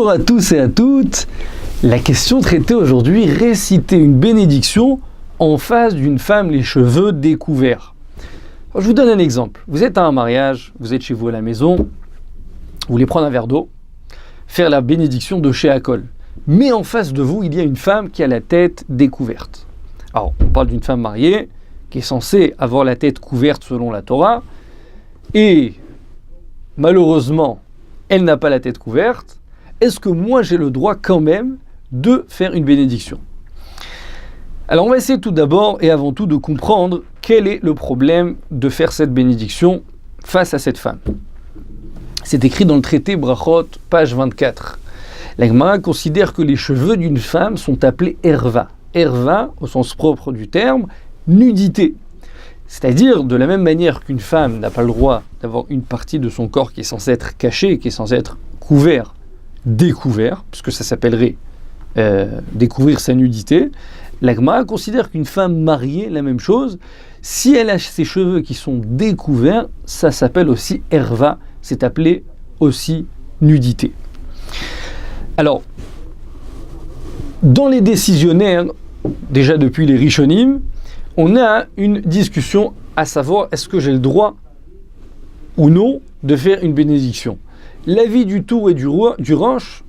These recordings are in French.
Bonjour à tous et à toutes. La question traitée aujourd'hui, réciter une bénédiction en face d'une femme les cheveux découverts. Alors, je vous donne un exemple. Vous êtes à un mariage, vous êtes chez vous à la maison, vous voulez prendre un verre d'eau, faire la bénédiction de chez Akol. Mais en face de vous, il y a une femme qui a la tête découverte. Alors, on parle d'une femme mariée qui est censée avoir la tête couverte selon la Torah, et malheureusement, elle n'a pas la tête couverte. Est-ce que moi j'ai le droit quand même de faire une bénédiction? Alors on va essayer tout d'abord et avant tout de comprendre quel est le problème de faire cette bénédiction face à cette femme. C'est écrit dans le traité Brachot, page 24. La Gemara considère que les cheveux d'une femme sont appelés erva. Erva, au sens propre du terme, nudité. C'est-à-dire, de la même manière qu'une femme n'a pas le droit d'avoir une partie de son corps qui est censée être cachée, qui est censée être couvert, découvert, puisque ça s'appellerait découvrir sa nudité, la Gemara considère qu'une femme mariée, la même chose, si elle a ses cheveux qui sont découverts, ça s'appelle aussi erva, c'est appelé aussi nudité. Alors, dans les décisionnaires, déjà depuis les Rishonim, on a une discussion à savoir est-ce que j'ai le droit ou non de faire une bénédiction. L'avis du Tour et du Roche,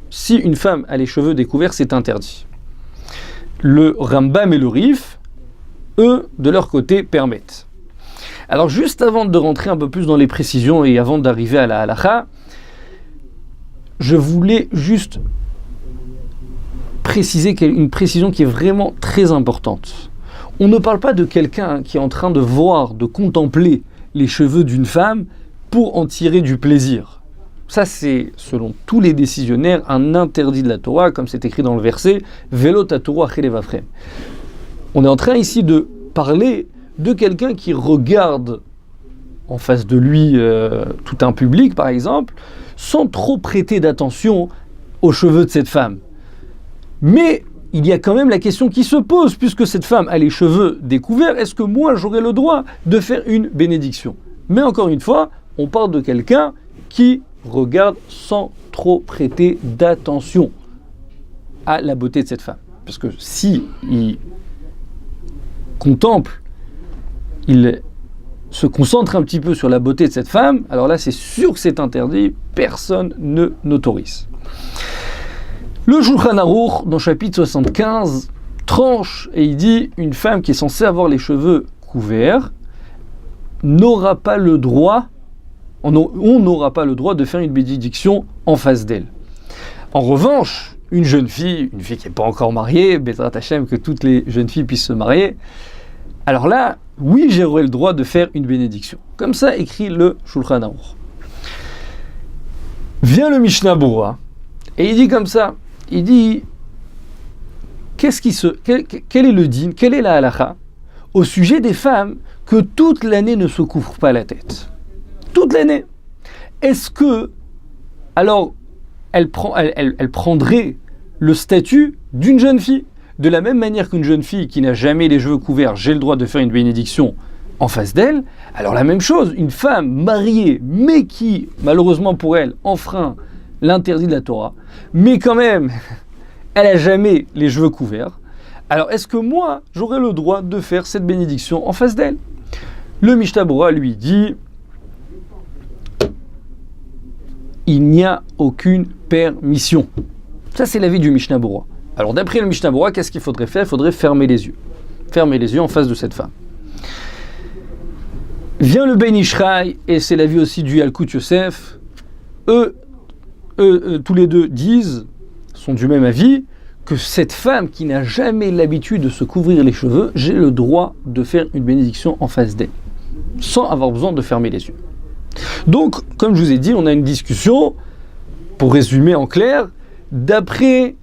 si une femme a les cheveux découverts, c'est interdit. Le Rambam et le Rif, eux, de leur côté, permettent. Alors juste avant de rentrer un peu plus dans les précisions et avant d'arriver à la halakha, je voulais juste préciser une précision qui est vraiment très importante. On ne parle pas de quelqu'un qui est en train de voir, de contempler les cheveux d'une femme pour en tirer du plaisir. Ça, c'est, selon tous les décisionnaires, un interdit de la Torah, comme c'est écrit dans le verset « Velo ta Torah chelevafrem ». On est en train ici de parler de quelqu'un qui regarde en face de lui tout un public, par exemple, sans trop prêter d'attention aux cheveux de cette femme. Mais il y a quand même la question qui se pose, puisque cette femme a les cheveux découverts, est-ce que moi j'aurais le droit de faire une bénédiction? Mais encore une fois, on parle de quelqu'un qui regarde sans trop prêter d'attention à la beauté de cette femme. Parce que si il contemple, il se concentre un petit peu sur la beauté de cette femme, alors là c'est sûr que c'est interdit, personne ne n'autorise. Le Shulchan Aruch, dans le chapitre 75, tranche et il dit une femme qui est censée avoir les cheveux couverts n'aura pas le droit, on n'aura pas le droit de faire une bénédiction en face d'elle. En revanche, une jeune fille qui n'est pas encore mariée, Bezrat Hashem, que toutes les jeunes filles puissent se marier, alors là, oui, j'aurai le droit de faire une bénédiction. Comme ça écrit le Shulchan Aruch. Vient le Mishnah Berurah et il dit comme ça. Il dit, quel est le din, quelle est la halakha au sujet des femmes que toute l'année ne se couvrent pas la tête? Toute l'année. Est-ce que, alors, elle prendrait le statut d'une jeune fille? De la même manière qu'une jeune fille qui n'a jamais les cheveux couverts, j'ai le droit de faire une bénédiction en face d'elle, alors la même chose, une femme mariée, mais qui, malheureusement pour elle, enfreint l'interdit de la Torah, mais quand même, elle n'a jamais les cheveux couverts. Alors, est-ce que moi, j'aurais le droit de faire cette bénédiction en face d'elle? Le Mishnah Berurah lui dit, il n'y a aucune permission. Ça, c'est l'avis du Mishnah Berurah. Alors, d'après le Mishnah Berurah, qu'est-ce qu'il faudrait faire? Il faudrait fermer les yeux. Fermer les yeux en face de cette femme. Vient le Ben Ishraï, et c'est l'avis aussi du Yalkut Yosef. Eux, tous les deux sont du même avis, que cette femme qui n'a jamais l'habitude de se couvrir les cheveux, j'ai le droit de faire une bénédiction en face d'elle, sans avoir besoin de fermer les yeux. Donc, comme je vous ai dit, on a une discussion, pour résumer en clair, d'après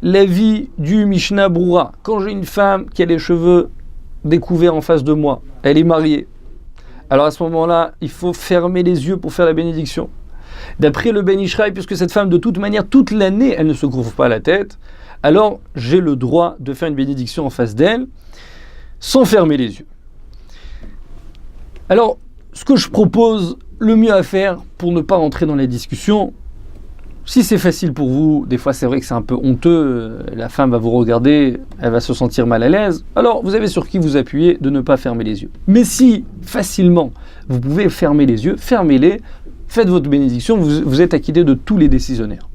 l'avis du Mishnah Berurah, quand j'ai une femme qui a les cheveux découverts en face de moi, elle est mariée, alors à ce moment-là, il faut fermer les yeux pour faire la bénédiction. D'après le Ben Ishraï, puisque cette femme, de toute manière, toute l'année, elle ne se couvre pas la tête, alors j'ai le droit de faire une bénédiction en face d'elle, sans fermer les yeux. Alors, ce que je propose, le mieux à faire, pour ne pas rentrer dans la discussion, Si c'est facile pour vous, des fois c'est vrai que c'est un peu honteux, la femme va vous regarder, elle va se sentir mal à l'aise, alors vous avez sur qui vous appuyer de ne pas fermer les yeux. Mais si facilement vous pouvez fermer les yeux, fermez-les, faites votre bénédiction, vous êtes acquitté de tous les décisionnaires.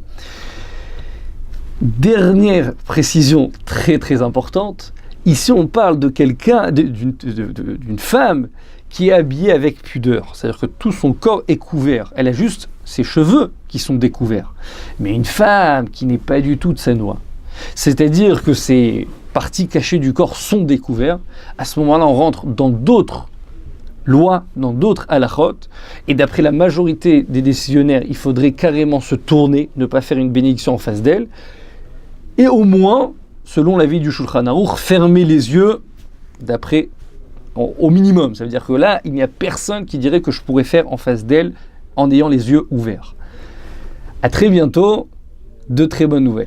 Dernière précision très très importante, ici on parle de quelqu'un, d'une femme qui est habillée avec pudeur, c'est-à-dire que tout son corps est couvert, elle a juste ses cheveux qui sont découverts. Mais une femme qui n'est pas du tout de sa noix, c'est-à-dire que ses parties cachées du corps sont découvertes, à ce moment-là on rentre dans d'autres lois, dans d'autres halachot, et d'après la majorité des décisionnaires, il faudrait carrément se tourner, ne pas faire une bénédiction en face d'elle, et au moins, selon l'avis du Shulchan Aruch, fermer les yeux d'après, au minimum. Ça veut dire que là, il n'y a personne qui dirait que je pourrais faire en face d'elle en ayant les yeux ouverts. À très bientôt, de très bonnes nouvelles.